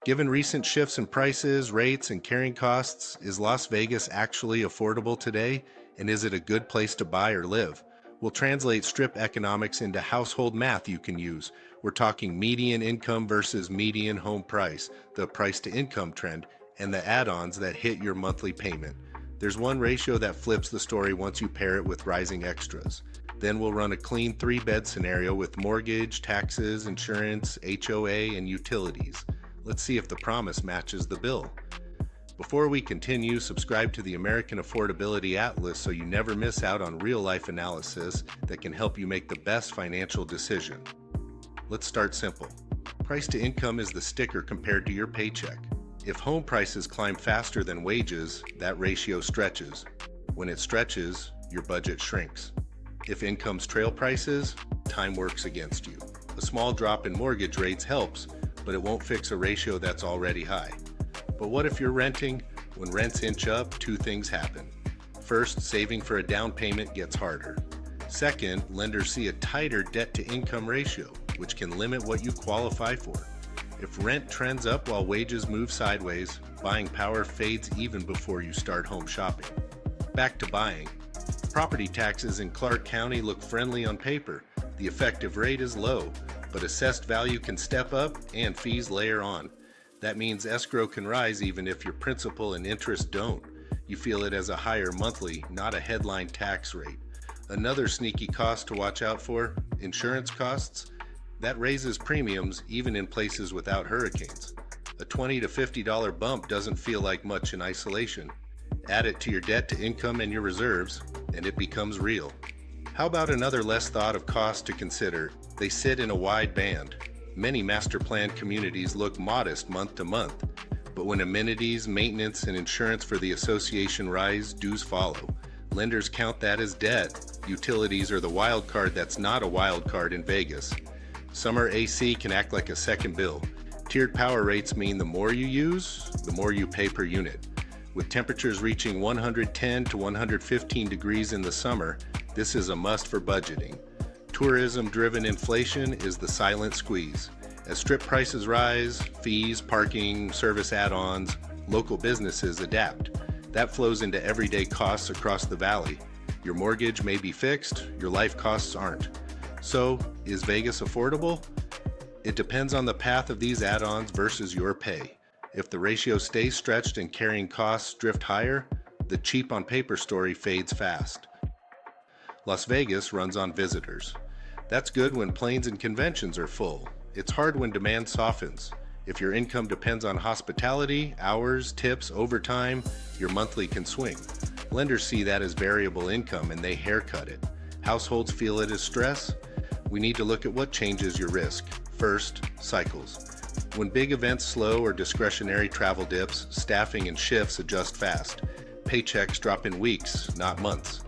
Given recent shifts in prices, rates, and carrying costs, is Las Vegas actually affordable today? And is it a good place to buy or live? We'll translate strip economics into household math you can use. We're talking median income versus median home price, the price to income trend, and the add-ons that hit your monthly payment. There's one ratio that flips the story once you pair it with rising extras. Then we'll run a clean 3-bed scenario with mortgage, taxes, insurance, HOA, and utilities. Let's see if the promise matches the bill. Before we continue, subscribe to the American Affordability Atlas so you never miss out on real-life analysis that can help you make the best financial decision. Let's start simple. Price to income is the sticker compared to your paycheck. If home prices climb faster than wages, that ratio stretches. When it stretches, your budget shrinks. If incomes trail prices, time works against you. A small drop in mortgage rates helps, but it won't fix a ratio that's already high. But what if you're renting? When rents inch up, two things happen. First, saving for a down payment gets harder. Second, lenders see a tighter debt-to-income ratio, which can limit what you qualify for. If rent trends up while wages move sideways, buying power fades even before you start home shopping. Back to buying. Property taxes in Clark County look friendly on paper. The effective rate is low, but assessed value can step up and fees layer on. That means escrow can rise even if your principal and interest don't. You feel it as a higher monthly, not a headline tax rate. Another sneaky cost to watch out for, insurance costs. That raises premiums even in places without hurricanes. A $20 to $50 bump doesn't feel like much in isolation. Add it to your debt to income and your reserves, and it becomes real. How about another less thought of cost to consider? They sit in a wide band. Many master plan communities look modest month to month, but when amenities, maintenance, and insurance for the association rise, dues follow. Lenders count that as debt. Utilities are the wild card that's not a wild card in Vegas. Summer AC can act like a second bill. Tiered power rates mean the more you use, the more you pay per unit. With temperatures reaching 110 to 115 degrees in the summer, this is a must for budgeting. Tourism-driven inflation is the silent squeeze. As strip prices rise, fees, parking, service add-ons, local businesses adapt. That flows into everyday costs across the valley. Your mortgage may be fixed, your life costs aren't. So, is Vegas affordable? It depends on the path of these add-ons versus your pay. If the ratio stays stretched and carrying costs drift higher, the cheap on paper story fades fast. Las Vegas runs on visitors. That's good when planes and conventions are full. It's hard when demand softens. If your income depends on hospitality, hours, tips, overtime, your monthly can swing. Lenders see that as variable income and they haircut it. Households feel it as stress. We need to look at what changes your risk. First, cycles. When big events slow or discretionary travel dips, staffing and shifts adjust fast. Paychecks drop in weeks, not months.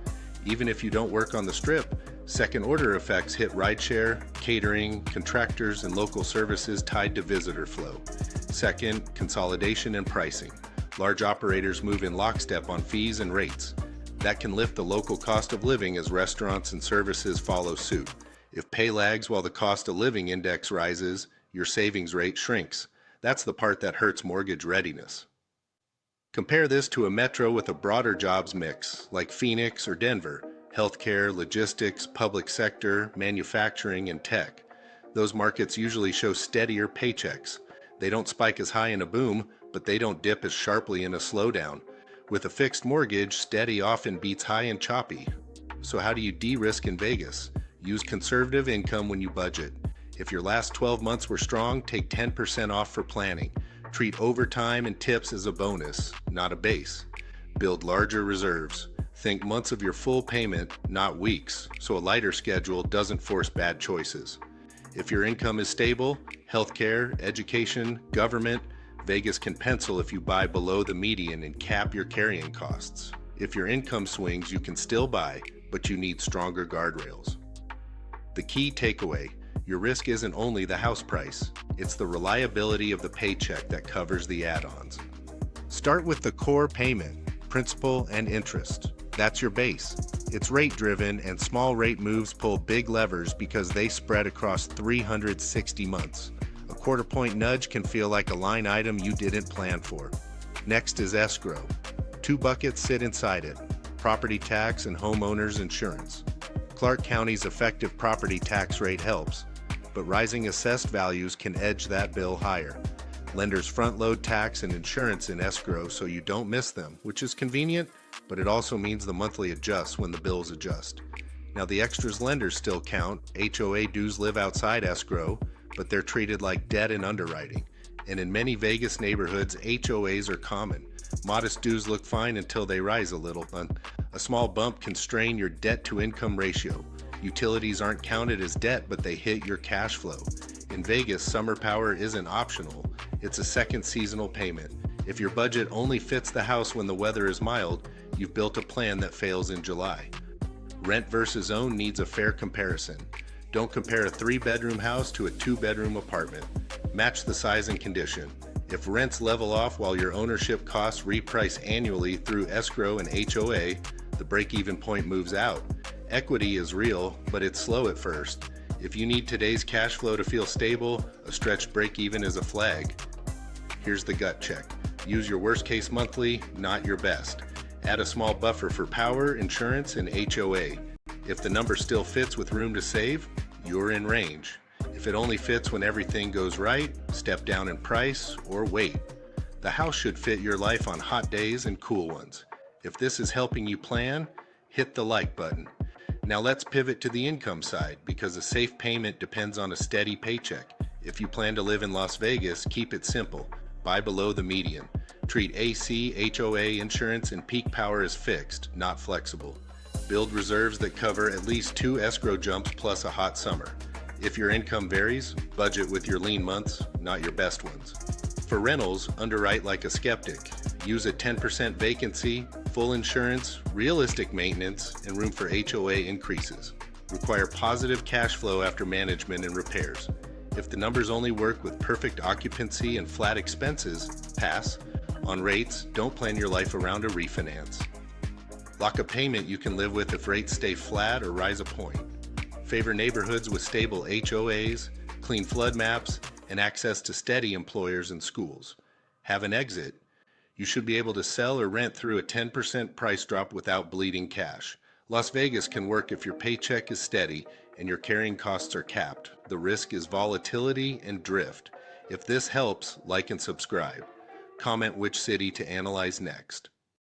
Even if you don't work on the strip, second-order effects hit rideshare, catering, contractors, and local services tied to visitor flow. Second, consolidation and pricing. Large operators move in lockstep on fees and rates. That can lift the local cost of living as restaurants and services follow suit. If pay lags while the cost of living index rises, your savings rate shrinks. That's the part that hurts mortgage readiness. Compare this to a metro with a broader jobs mix, like Phoenix or Denver, healthcare, logistics, public sector, manufacturing, and tech. Those markets usually show steadier paychecks. They don't spike as high in a boom, but they don't dip as sharply in a slowdown. With a fixed mortgage, steady often beats high and choppy. So how do you de-risk in Vegas? Use conservative income when you budget. If your last 12 months were strong, take 10% off for planning. Treat overtime and tips as a bonus, not a base. Build larger reserves. Think months of your full payment, not weeks, so a lighter schedule doesn't force bad choices. If your income is stable, healthcare, education, government, Vegas can pencil if you buy below the median and cap your carrying costs. If your income swings, you can still buy, but you need stronger guardrails. The key takeaway: your risk isn't only the house price, it's the reliability of the paycheck that covers the add-ons. Start with the core payment, principal and interest. That's your base. It's rate-driven, and small rate moves pull big levers because they spread across 360 months. A quarter point nudge can feel like a line item you didn't plan for. Next is escrow. Two buckets sit inside it: property tax and homeowner's insurance. Clark County's effective property tax rate helps, but rising assessed values can edge that bill higher. Lenders front-load tax and insurance in escrow so you don't miss them, which is convenient, but it also means the monthly adjusts when the bills adjust. Now, the extras lenders still count. HOA dues live outside escrow, but they're treated like debt in underwriting. And in many Vegas neighborhoods, HOAs are common. Modest dues look fine until they rise a little. A small bump can strain your debt-to-income ratio. Utilities aren't counted as debt, but they hit your cash flow. In Vegas, summer power isn't optional. It's a second seasonal payment. If your budget only fits the house when the weather is mild, you've built a plan that fails in July. Rent versus own needs a fair comparison. Don't compare a 3-bedroom house to a 2-bedroom apartment. Match the size and condition. If rents level off while your ownership costs reprice annually through escrow and HOA, the break-even point moves out. Equity is real, but it's slow at first. If you need today's cash flow to feel stable, a stretched break-even is a flag. Here's the gut check. Use your worst-case monthly, not your best. Add a small buffer for power, insurance, and HOA. If the number still fits with room to save, you're in range. If it only fits when everything goes right, step down in price or wait. The house should fit your life on hot days and cool ones. If this is helping you plan, hit the like button. Now let's pivot to the income side, because a safe payment depends on a steady paycheck. If you plan to live in Las Vegas, keep it simple. Buy below the median. Treat AC, HOA, insurance, and peak power as fixed, not flexible. Build reserves that cover at least 2 escrow jumps plus a hot summer. If your income varies, budget with your lean months, not your best ones. For rentals, underwrite like a skeptic. Use a 10% vacancy, full insurance, realistic maintenance, and room for HOA increases. Require positive cash flow after management and repairs. If the numbers only work with perfect occupancy and flat expenses, pass. On rates, don't plan your life around a refinance. Lock a payment you can live with if rates stay flat or rise a point. Favor neighborhoods with stable HOAs, clean flood maps, and access to steady employers and schools. Have an exit. You should be able to sell or rent through a 10% price drop without bleeding cash. Las Vegas can work if your paycheck is steady and your carrying costs are capped. The risk is volatility and drift. If this helps, like and subscribe. Comment which city to analyze next.